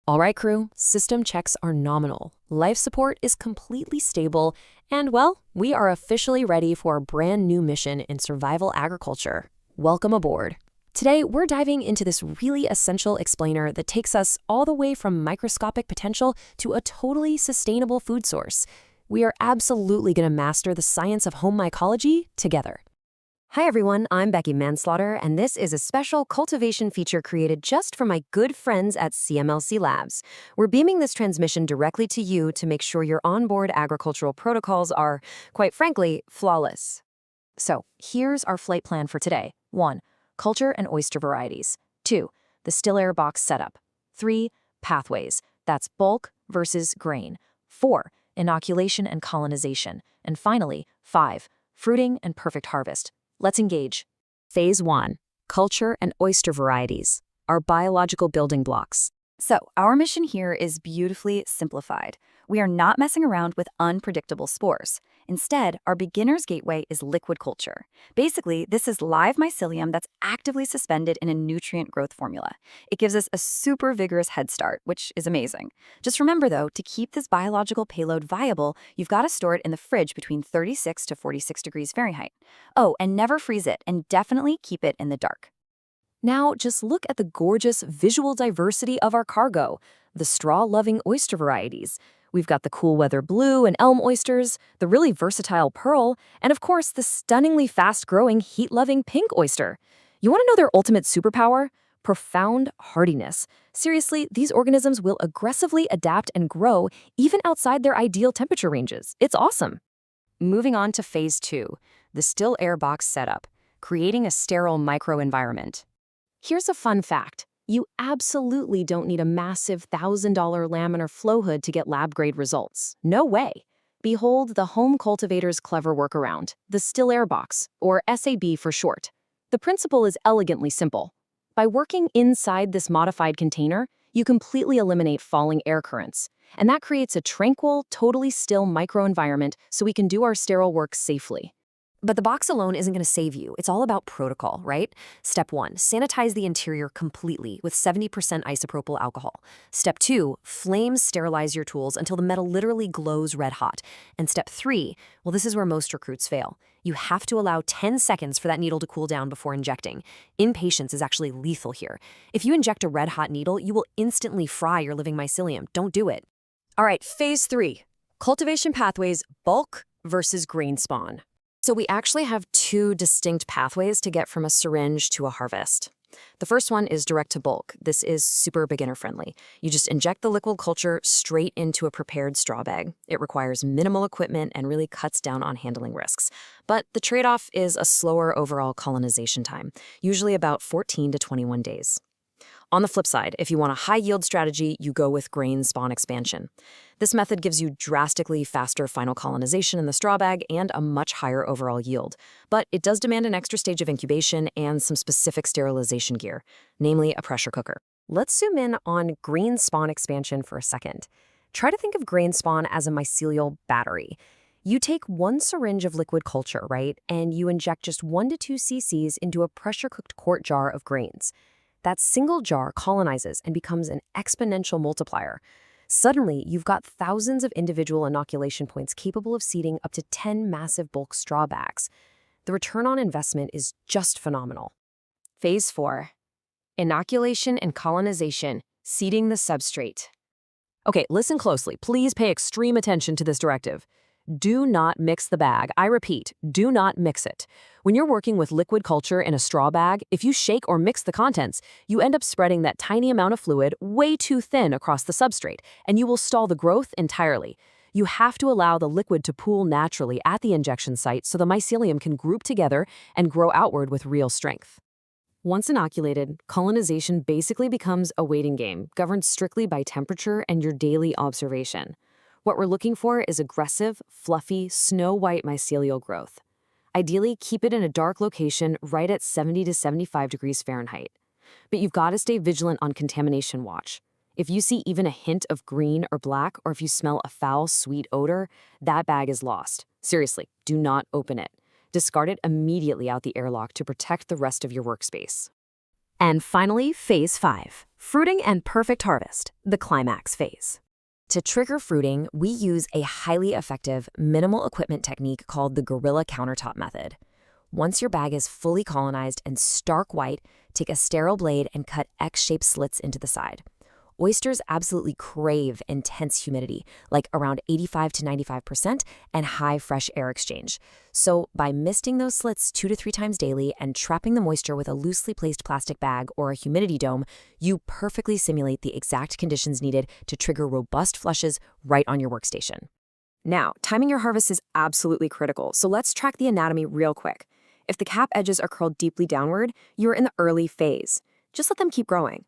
All right, crew, system checks are nominal. Life support is completely stable, and well, we are officially ready for a brand new mission in survival agriculture. Welcome aboard. Today, we're diving into this really essential explainer that takes us all the way from microscopic potential to a totally sustainable food source. We are absolutely going to master the science of home mycology together. Hi everyone, I'm Becky Manslaughter, and this is a special cultivation feature created just for my good friends at CMLC Labs. We're beaming this transmission directly to you to make sure your onboard agricultural protocols are, quite frankly, flawless. So, here's our flight plan for today. 1. Culture and oyster varieties. 2. The still air box setup. 3. Pathways. That's bulk versus grain. 4. Inoculation and colonization. And finally, 5. Fruiting and perfect harvest. Let's engage. Phase 1. Culture and oyster varieties, our biological building blocks. So, our mission here is beautifully simplified. We are not messing around with unpredictable spores. Instead, our beginner's gateway is liquid culture. Basically, this is live mycelium that's actively suspended in a nutrient growth formula. It gives us a super vigorous head start, which is amazing. Just remember, though, to keep this biological payload viable, you've got to store it in the fridge between 36 to 46 degrees Fahrenheit. Oh, and never freeze it, and definitely keep it in the dark. Now, just look at the gorgeous visual diversity of our cargo, the straw-loving oyster varieties. We've got the cool weather blue and elm oysters, the really versatile pearl, and of course, the stunningly fast-growing, heat-loving pink oyster. You want to know their ultimate superpower? Profound hardiness. Seriously, these organisms will aggressively adapt and grow even outside their ideal temperature ranges. It's awesome. Moving on to Phase 2, the still air box setup, creating a sterile microenvironment. Here's a fun fact. You absolutely don't need a massive $1,000 laminar flow hood to get lab-grade results. No way. Behold the home cultivator's clever workaround, the still air box, or SAB for short. The principle is elegantly simple. By working inside this modified container, you completely eliminate falling air currents. And that creates a tranquil, totally still microenvironment so we can do our sterile work safely. But the box alone isn't going to save you. It's all about protocol, right? Step 1, sanitize the interior completely with 70% isopropyl alcohol. Step 2, flame sterilize your tools until the metal literally glows red hot. And step 3, well, this is where most recruits fail. You have to allow 10 seconds for that needle to cool down before injecting. Impatience is actually lethal here. If you inject a red hot needle, you will instantly fry your living mycelium. Don't do it. All right, Phase 3, cultivation pathways, bulk versus grain spawn. So we actually have two distinct pathways to get from a syringe to a harvest. The first one is direct to bulk. This is super beginner friendly. You just inject the liquid culture straight into a prepared straw bag. It requires minimal equipment and really cuts down on handling risks. But the trade-off is a slower overall colonization time, usually about 14 to 21 days. On the flip side, if you want a high-yield strategy, you go with grain spawn expansion. This method gives you drastically faster final colonization in the straw bag and a much higher overall yield. But it does demand an extra stage of incubation and some specific sterilization gear, namely a pressure cooker. Let's zoom in on grain spawn expansion for a second. Try to think of grain spawn as a mycelial battery. You take one syringe of liquid culture, right, and you inject just 1 to 2 cc's into a pressure-cooked quart jar of grains. That single jar colonizes and becomes an exponential multiplier. Suddenly, you've got thousands of individual inoculation points capable of seeding up to 10 massive bulk straw bags. The return on investment is just phenomenal. Phase 4. Inoculation and colonization, seeding the substrate. Okay, listen closely. Please pay extreme attention to this directive. Do not mix the bag. I repeat, do not mix it. When you're working with liquid culture in a straw bag, if you shake or mix the contents, you end up spreading that tiny amount of fluid way too thin across the substrate, and you will stall the growth entirely. You have to allow the liquid to pool naturally at the injection site so the mycelium can group together and grow outward with real strength. Once inoculated, colonization basically becomes a waiting game, governed strictly by temperature and your daily observation. What we're looking for is aggressive, fluffy, snow-white mycelial growth. Ideally, keep it in a dark location right at 70 to 75 degrees Fahrenheit. But you've got to stay vigilant on contamination watch. If you see even a hint of green or black, or if you smell a foul, sweet odor, that bag is lost. Seriously, do not open it. Discard it immediately out the airlock to protect the rest of your workspace. And finally, Phase 5, Fruiting and perfect harvest, the climax phase. To trigger fruiting, we use a highly effective, minimal equipment technique called the Gorilla Countertop Method. Once your bag is fully colonized and stark white, take a sterile blade and cut X-shaped slits into the side. Oysters absolutely crave intense humidity, like around 85 to 95%, and high fresh air exchange. So by misting those slits 2 to 3 times daily and trapping the moisture with a loosely placed plastic bag or a humidity dome, you perfectly simulate the exact conditions needed to trigger robust flushes right on your workstation. Now, timing your harvest is absolutely critical, so let's track the anatomy real quick. If the cap edges are curled deeply downward, you're in the early phase. Just let them keep growing.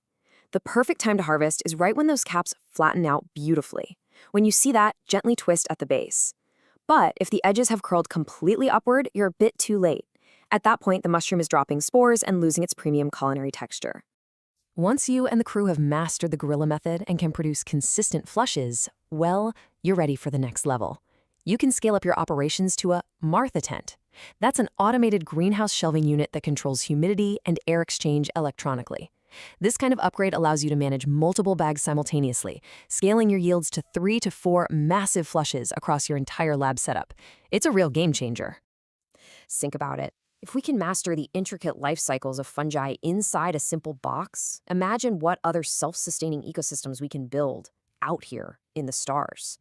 The perfect time to harvest is right when those caps flatten out beautifully. When you see that, gently twist at the base. But if the edges have curled completely upward, you're a bit too late. At that point, the mushroom is dropping spores and losing its premium culinary texture. Once you and the crew have mastered the Gorilla Method and can produce consistent flushes, well, you're ready for the next level. You can scale up your operations to a Martha tent. That's an automated greenhouse shelving unit that controls humidity and air exchange electronically. This kind of upgrade allows you to manage multiple bags simultaneously, scaling your yields to 3 to 4 massive flushes across your entire lab setup. It's a real game changer. Think about it. If we can master the intricate life cycles of fungi inside a simple box, imagine what other self-sustaining ecosystems we can build out here in the stars.